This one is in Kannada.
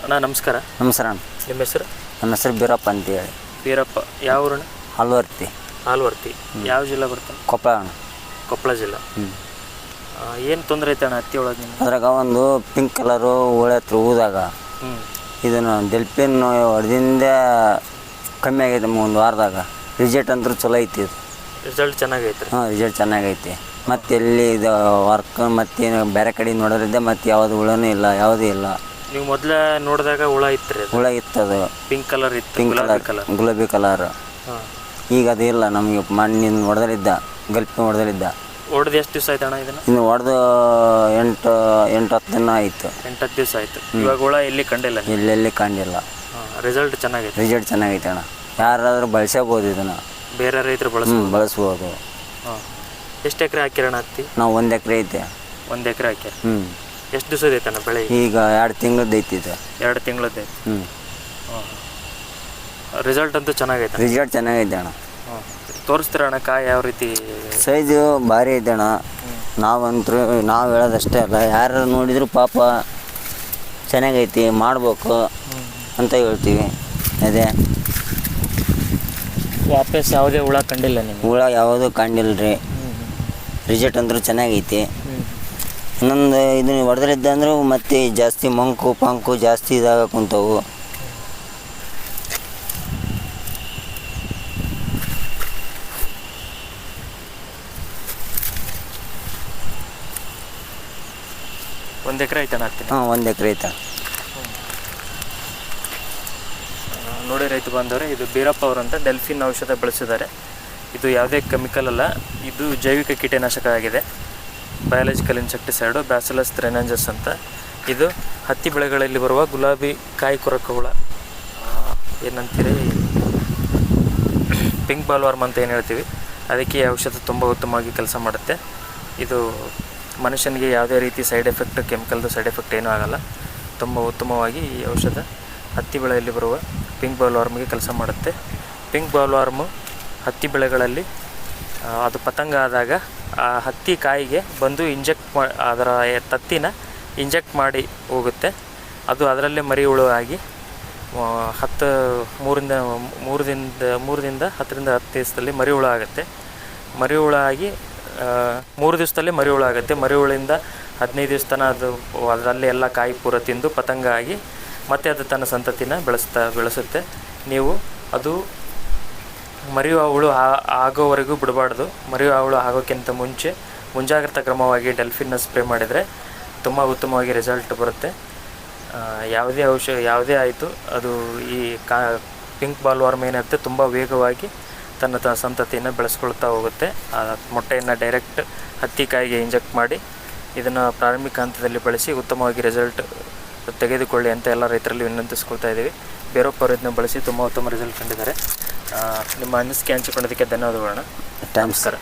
ಅಣ್ಣ ನಮಸ್ಕಾರ. ನಮಸ್ಕಾರ ಅಣ್ಣ. ನಿಮ್ಮ ಹೆಸರು? ನನ್ನ ಹೆಸರು ಬೀರಪ್ಪ ಅಂತೇಳಿ. ಬೀರಪ್ಪ, ಯಾವ ಊರಣ್ಣ? ಹಲ್ವರ್ತಿ. ಹಾಲ್ವರ್ತಿ. ಯಾವ ಜಿಲ್ಲೆ ಬರ್ತದೆ? ಕೊಪ್ಪಳ ಅಣ್ಣ. ಕೊಪ್ಪಳ ಜಿಲ್ಲೆ. ಏನು ತೊಂದರೆ ಐತೆ ಅಣ್ಣ ಹತ್ತಿ ಒಳಗೆ? ಅದ್ರಾಗ ಒಂದು ಪಿಂಕ್ ಕಲರು ಹುಳ ಹತ್ರ ಊದಾಗ ಇದನ್ನು ಡೆಲ್ಫಿನ್ ಹೊಡೆದಿಂದ ಕಮ್ಮಿ ಆಗೈತೆ ಒಂದು ವಾರದಾಗ. ರಿಸಲ್ಟ್ ಅಂತೂ ಚಲೋ ಐತಿ ಇದು. ರಿಸಲ್ಟ್ ಚೆನ್ನಾಗೈತೆ? ಹಾಂ, ರಿಸಲ್ಟ್ ಚೆನ್ನಾಗೈತಿ. ಮತ್ತು ಎಲ್ಲಿ ಇದು ವರ್ಕ್ ಮತ್ತು ಬೇರೆ ಕಡೆ ನೋಡೋದ್ರಿಂದ ಮತ್ತು ಯಾವುದು ಹುಳನೂ ಇಲ್ಲ, ಯಾವುದೂ ಇಲ್ಲ. ನೀವು ಮೊದಲೇ ನೋಡಿದಾಗ ಹುಳ ಇತ್ತು? ಹುಳ ಇತ್ತದು ಪಿಂಕ್ ಕಲರ್ ಇತ್ತು. ಪಿಂಕ್ ಕಲರ್, ಗುಲಾಬಿ ಕಲರ್. ಈಗ ಅದು ಇಲ್ಲ. ನಮಗೆ ಮಣ್ಣಿನ ಹೊಡೆದಲ್ಲಿದ್ದ, ಗಲ್ಪಿನ ಹೊಡೆದಲ್ಲಿದ್ದ. ಹೊಡೆದು ಎಷ್ಟು ದಿವಸ ಆಯ್ತು ಅಣ್ಣ ಇದನ್ನು? ಇನ್ನು ಹೊಡೆದು 8-10 ದಿನ ಆಯಿತು. 8-10 ದಿವಸ ಆಯಿತು. ಇವಾಗ ಹುಳ ಎಲ್ಲಿ ಕಂಡಿಲ್ಲ? ಎಲ್ಲೆಲ್ಲಿ ಕಂಡಿಲ್ಲ. ರಿಸಲ್ಟ್ ಚೆನ್ನಾಗೈತೆ? ರಿಸಲ್ಟ್ ಚೆನ್ನಾಗೈತೆ ಅಣ್ಣ. ಯಾರಾದರೂ ಬಳಸಬೋದು ಇದನ್ನು. ಬೇರೆ ರೈತರು ಬಳಸ್ಬೋದು. ಹಾಂ. ಎಷ್ಟು ಎಕರೆ ಹಾಕಿರೋಣ ಹತ್ತಿ? ನಾವು 1 ಎಕರೆ ಐತೆ. 1 ಎಕರೆ ಹಾಕ್ಯಾರ. ಎಷ್ಟು ದಿವಸ ಐತಣ್ಣ ಬೆಳೆ? ಈಗ 2 ತಿಂಗಳದ್ದು ಐತಿ ಇದು. 2 ತಿಂಗಳದ್ದು ಐತಿ. ರಿಸಲ್ಟ್ ಅಂತೂ ಚೆನ್ನಾಗೈತೆ? ರಿಸಲ್ಟ್ ಚೆನ್ನಾಗೈತೆ ಅಣ್ಣ. ತೋರಿಸ್ತೀರ ಅಣ್ಣ ಕಾಯಿ ಯಾವ ರೀತಿ? ಸೈಜು ಭಾರಿ ಐತೆ ಅಣ್ಣ. ನಾವು ಹೇಳೋದಷ್ಟೇ ಅಲ್ಲ, ಯಾರು ನೋಡಿದ್ರು ಪಾಪ ಚೆನ್ನಾಗೈತಿ ಮಾಡ್ಬೇಕು ಅಂತ ಹೇಳ್ತೀವಿ. ಅದೇ ವಾಪಸ್ ಯಾವುದೇ ಹುಳ ಕಂಡಿಲ್ಲ ನಿಮ್ಗೆ? ಹುಳ ಯಾವುದೂ ಕಂಡಿಲ್ಲ ರೀ. ರಿಸಲ್ಟ್ ಅಂದರೂ ಚೆನ್ನಾಗೈತಿ. ಇನ್ನೊಂದು ಇದನ್ನು ಹೊಡೆದ್ರಿದ್ದ ಅಂದರೂ ಮತ್ತೆ ಜಾಸ್ತಿ ಮಂಕು ಜಾಸ್ತಿ ಇದಾಗ ಕುಂತವು. ಒಂದು ಎಕರೆ ಐತಣ್ಣ ಹತ್ತಿ? ಹಾಂ, 1 ಎಕರೆ ಐತೆ. ನೋಡಿ ರೈತ ಬಂದವರು, ಇದು ಬೀರಪ್ಪ ಅವರು ಅಂತ ಡೆಲ್ಫಿನ್ ಔಷಧ ಬಳಸಿದ್ದಾರೆ. ಇದು ಯಾವುದೇ ಕೆಮಿಕಲ್ ಅಲ್ಲ, ಇದು ಜೈವಿಕ ಕೀಟನಾಶಕ ಆಗಿದೆ. ಬಯಾಲಜಿಕಲ್ ಇನ್ಸೆಕ್ಟಿಸೈಡು, ಬ್ಯಾಸಿಲಸ್ ಥ್ರೆನಂಜಸ್ ಅಂತ. ಇದು ಹತ್ತಿ ಬೆಳೆಗಳಲ್ಲಿ ಬರುವ ಗುಲಾಬಿ ಕಾಯಿ ಕೊರಕ ಹುಳ, ಏನಂತೀರಿ, ಪಿಂಕ್ ಬಾಲ್ವಾರ್ಮ್ ಅಂತ ಏನು ಹೇಳ್ತೀವಿ, ಅದಕ್ಕೆ ಈ ಔಷಧ ತುಂಬ ಉತ್ತಮವಾಗಿ ಕೆಲಸ ಮಾಡುತ್ತೆ. ಇದು ಮನುಷ್ಯನಿಗೆ ಯಾವುದೇ ರೀತಿ ಸೈಡ್ ಎಫೆಕ್ಟ್, ಕೆಮಿಕಲ್ದು ಸೈಡ್ ಎಫೆಕ್ಟ್ ಏನೂ ಆಗೋಲ್ಲ. ತುಂಬ ಉತ್ತಮವಾಗಿ ಈ ಔಷಧ ಹತ್ತಿ ಬೆಳೆಯಲ್ಲಿ ಬರುವ ಪಿಂಕ್ ಬಾಲ್ವಾರ್ಮ್ಗೆ ಕೆಲಸ ಮಾಡುತ್ತೆ. ಪಿಂಕ್ ಬಾಲ್ವಾರ್ಮು ಹತ್ತಿ ಬೆಳೆಗಳಲ್ಲಿ ಅದು ಪತಂಗ ಆದಾಗ ಆ ಹತ್ತಿ ಕಾಯಿಗೆ ಬಂದು ಅದರ ತತ್ತಿನ ಇಂಜೆಕ್ಟ್ ಮಾಡಿ ಹೋಗುತ್ತೆ. ಅದು ಅದರಲ್ಲೇ ಮರಿ ಹುಳು ಆಗಿ 3ರಿಂದ 10 ದಿವಸದಲ್ಲಿ ಮರಿ ಹುಳ ಆಗುತ್ತೆ. ಮರಿ ಹುಳ ಆಗಿ 3 ದಿವಸದಲ್ಲಿ ಮರಿ ಹುಳ ಆಗುತ್ತೆ. ಮರಿ ಹುಳಿಂದ 15 ದಿವಸ ತನಕ ಅದು ಅದರಲ್ಲಿ ಎಲ್ಲ ಕಾಯಿ ಪೂರ ತಿಂದು ಪತಂಗ ಆಗಿ ಮತ್ತೆ ಅದು ತನ್ನ ಸಂತತಿನ ಬೆಳೆಸುತ್ತೆ. ನೀವು ಅದು ಮರಿ ಹುಳು ಆಗೋವರೆಗೂ ಬಿಡಬಾರ್ದು. ಮರಿ ಹುಳು ಆಗೋಕ್ಕಿಂತ ಮುಂಜಾಗ್ರತಾ ಕ್ರಮವಾಗಿ ಡೆಲ್ಫಿನ್ನ ಸ್ಪ್ರೇ ಮಾಡಿದರೆ ತುಂಬ ಉತ್ತಮವಾಗಿ ರಿಸಲ್ಟ್ ಬರುತ್ತೆ. ಯಾವುದೇ ಆಯಿತು, ಅದು ಈ ಪಿಂಕ್ ಬಾಲ್ವಾರ್ಮ್ ಏನಿರುತ್ತೆ ತುಂಬ ವೇಗವಾಗಿ ತನ್ನ ಸಂತತಿಯನ್ನು ಬೆಳೆಸ್ಕೊಳ್ತಾ ಹೋಗುತ್ತೆ. ಆ ಮೊಟ್ಟೆಯನ್ನು ಡೈರೆಕ್ಟ್ ಹತ್ತಿ ಕಾಯಿಗೆ ಇಂಜೆಕ್ಟ್ ಮಾಡಿ ಇದನ್ನು ಪ್ರಾರಂಭಿಕ ಹಂತದಲ್ಲಿ ಬಳಸಿ ಉತ್ತಮವಾಗಿ ರಿಸಲ್ಟ್ ತೆಗೆದುಕೊಳ್ಳಿ ಅಂತ ಎಲ್ಲ ರೈತರಲ್ಲಿ ವಿನಂತಿಸ್ಕೊಳ್ತಾ ಇದ್ದೀವಿ. ಬೇರೊಬ್ಬ ಅವರು ಇದನ್ನ ಬಳಸಿ ತುಂಬ ಉತ್ತಮ ರಿಸಲ್ಟ್ ಕಂಡಿದ್ದಾರೆ. ನಿಮ್ಮ ಅನಿಸಿಕೆ ಹಂಚಿಕೊಳ್ಳೋದಕ್ಕೆ ಧನ್ಯವಾದಗಳನ್ನ. ನಮಸ್ಕಾರ.